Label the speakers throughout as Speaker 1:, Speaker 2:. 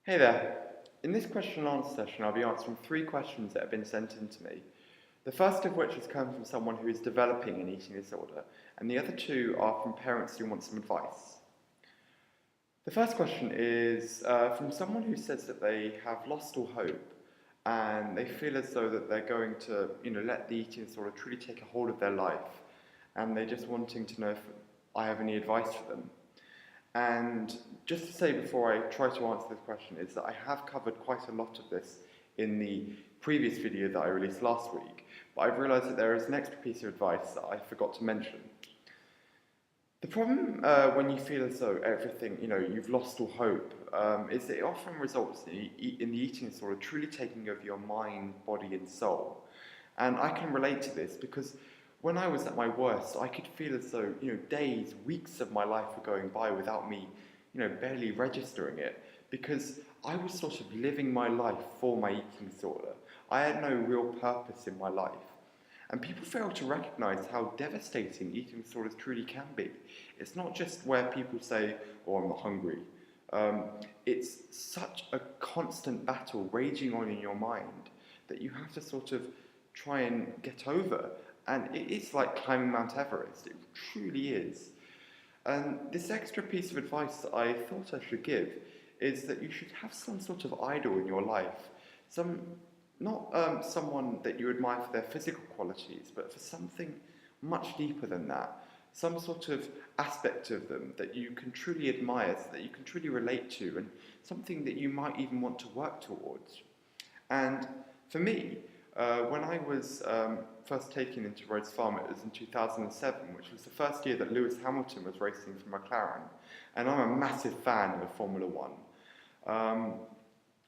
Speaker 1: Hey there. In this question and answer session, I'll be answering three questions that have been sent in to me. The first of which has come from someone who is developing an eating disorder, and the other two are from parents who want some advice. The first question is from someone who says that they have lost all hope and they feel as though that they're going to, let the eating disorder truly take a hold of their life, and they're just wanting to know if I have any advice for them. And just to say before I try to answer this question is that I have covered quite a lot of this in the previous video that I released last week, but I've realised that there is an extra piece of advice that I forgot to mention. The problem when you feel as though everything, you've lost all hope, is that it often results in the eating disorder truly taking over your mind, body and soul. And I can relate to this because when I was at my worst, I could feel as though, days, weeks of my life were going by without me, barely registering it, because I was sort of living my life for my eating disorder. I had no real purpose in my life. And people fail to recognise how devastating eating disorders truly can be. It's not just where people say, oh, I'm not hungry. It's such a constant battle raging on in your mind that you have to sort of try and get over. And it is like climbing Mount Everest. It truly is. And this extra piece of advice that I thought I should give is that you should have some sort of idol in your life. Not someone that you admire for their physical qualities, but for something much deeper than that. Some sort of aspect of them that you can truly admire, that you can truly relate to, and something that you might even want to work towards. And for me, when I was first taken into Rhodes Farm, it was in 2007, which was the first year that Lewis Hamilton was racing for McLaren. And I'm a massive fan of Formula One.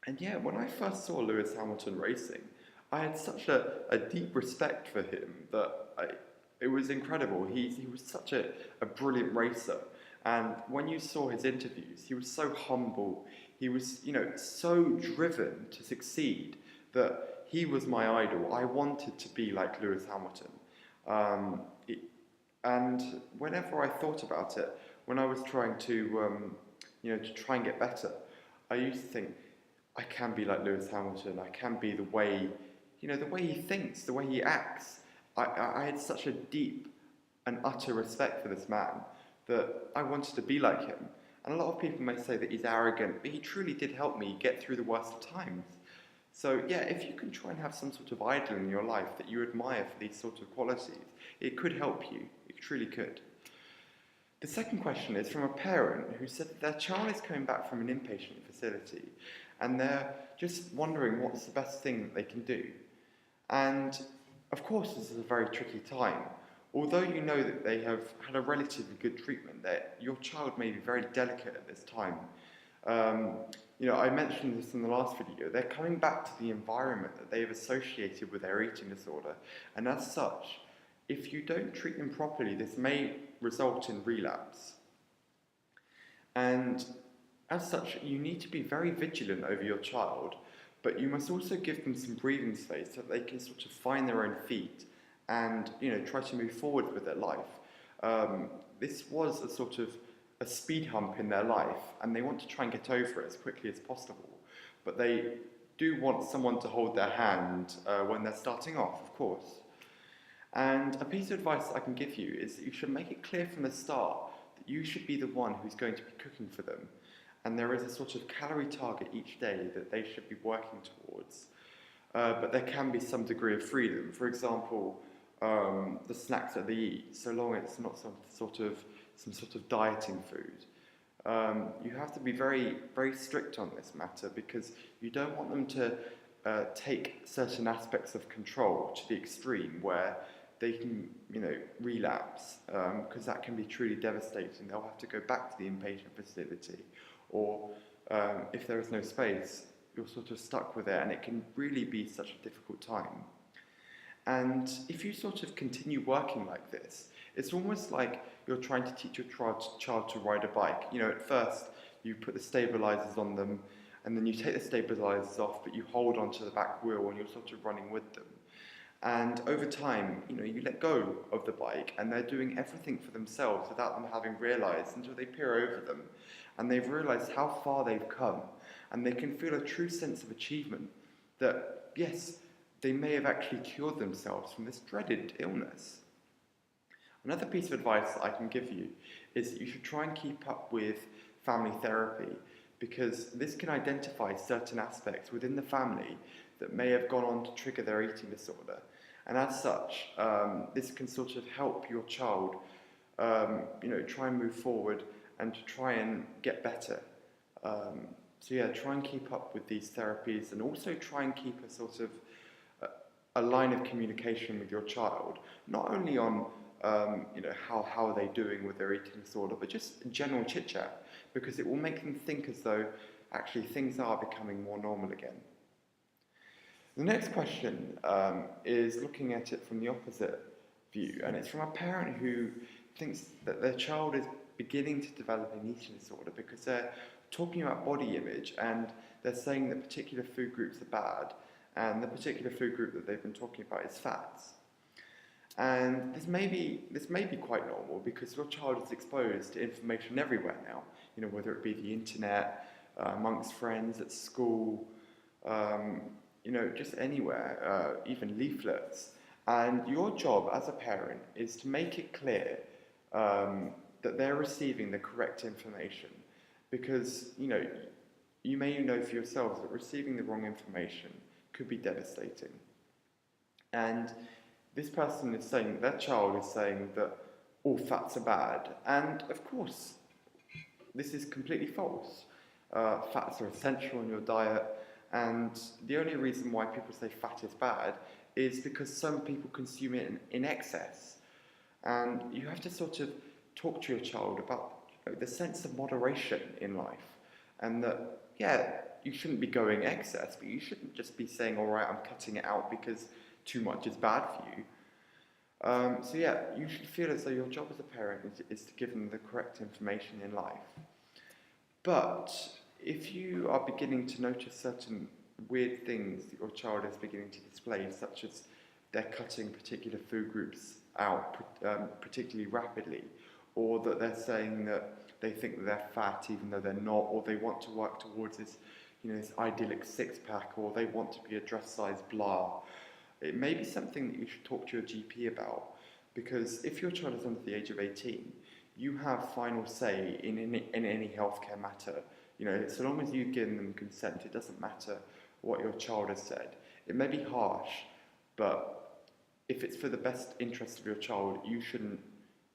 Speaker 1: And yeah, when I first saw Lewis Hamilton racing, I had such a deep respect for him that it was incredible. He was such a brilliant racer. And when you saw his interviews, he was so humble. He was, so driven to succeed that he was my idol. I wanted to be like Lewis Hamilton. And whenever I thought about it, when I was trying to, to try and get better, I used to think, I can be like Lewis Hamilton. I can be the way he thinks, the way he acts. I had such a deep and utter respect for this man that I wanted to be like him. And a lot of people may say that he's arrogant, but he truly did help me get through the worst of times. So yeah, if you can try and have some sort of idol in your life that you admire for these sort of qualities, it could help you. It truly could. The second question is from a parent who said that their child is coming back from an inpatient facility and they're just wondering what's the best thing that they can do. And of course, this is a very tricky time. Although you know that they have had a relatively good treatment, that your child may be very delicate at this time. I mentioned this in the last video. They're coming back to the environment that they have associated with their eating disorder. And as such, if you don't treat them properly, this may result in relapse. And as such, you need to be very vigilant over your child, but you must also give them some breathing space so that they can sort of find their own feet and, try to move forward with their life. This was a sort of a speed hump in their life, and they want to try and get over it as quickly as possible. But they do want someone to hold their hand when they're starting off, of course. And a piece of advice I can give you is that you should make it clear from the start that you should be the one who's going to be cooking for them. And there is a sort of calorie target each day that they should be working towards. But there can be some degree of freedom. For example, the snacks that they eat, so long it's not some sort of dieting food. You have to be very, very strict on this matter because you don't want them to take certain aspects of control to the extreme where they can, relapse, because that can be truly devastating. They'll have to go back to the inpatient facility, or if there is no space, you're sort of stuck with it, and it can really be such a difficult time. And if you sort of continue working like this, it's almost like you're trying to teach your child to ride a bike. At first, you put the stabilizers on them, and then you take the stabilizers off, but you hold onto the back wheel and you're sort of running with them. And over time, you let go of the bike and they're doing everything for themselves without them having realised until they peer over them and they've realised how far they've come and they can feel a true sense of achievement that, yes, they may have actually cured themselves from this dreaded illness. Another piece of advice that I can give you is that you should try and keep up with family therapy because this can identify certain aspects within the family that may have gone on to trigger their eating disorder. And as such, this can sort of help your child, try and move forward and to try and get better. Try and keep up with these therapies and also try and keep a sort of a line of communication with your child, not only on how are they doing with their eating disorder, but just general chit chat, because it will make them think as though actually things are becoming more normal again. The next question is looking at it from the opposite view, and it's from a parent who thinks that their child is beginning to develop an eating disorder because they're talking about body image and they're saying that particular food groups are bad and the particular food group that they've been talking about is fats. And this may be quite normal because your child is exposed to information everywhere now, whether it be the internet, amongst friends, at school, just anywhere, even leaflets. And your job as a parent is to make it clear that they're receiving the correct information because, you may know for yourselves that receiving the wrong information could be devastating. And this person is saying, their child is saying that all fats are bad. And of course, this is completely false. Fats are essential in your diet. And the only reason why people say fat is bad is because some people consume it in excess. And you have to sort of talk to your child about the sense of moderation in life. And that, you shouldn't be going excess, but you shouldn't just be saying, all right, I'm cutting it out because too much is bad for you. You should feel as though your job as a parent is to give them the correct information in life. But if you are beginning to notice certain weird things that your child is beginning to display, such as they're cutting particular food groups out particularly rapidly, or that they're saying that they think that they're fat even though they're not, or they want to work towards this, this idyllic six-pack, or they want to be a dress-size blah, it may be something that you should talk to your GP about, because if your child is under the age of 18, you have final say in any healthcare matter. So long as you've given them consent, it doesn't matter what your child has said. It may be harsh, but if it's for the best interest of your child, you shouldn't,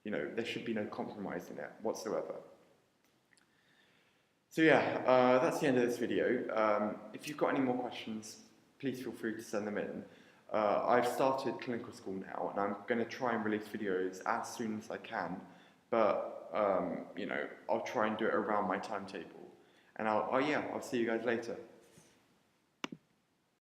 Speaker 1: there should be no compromise in it whatsoever. That's the end of this video. If you've got any more questions, please feel free to send them in. I've started clinical school now, and I'm going to try and release videos as soon as I can, but, I'll try and do it around my timetable. And I'll see you guys later.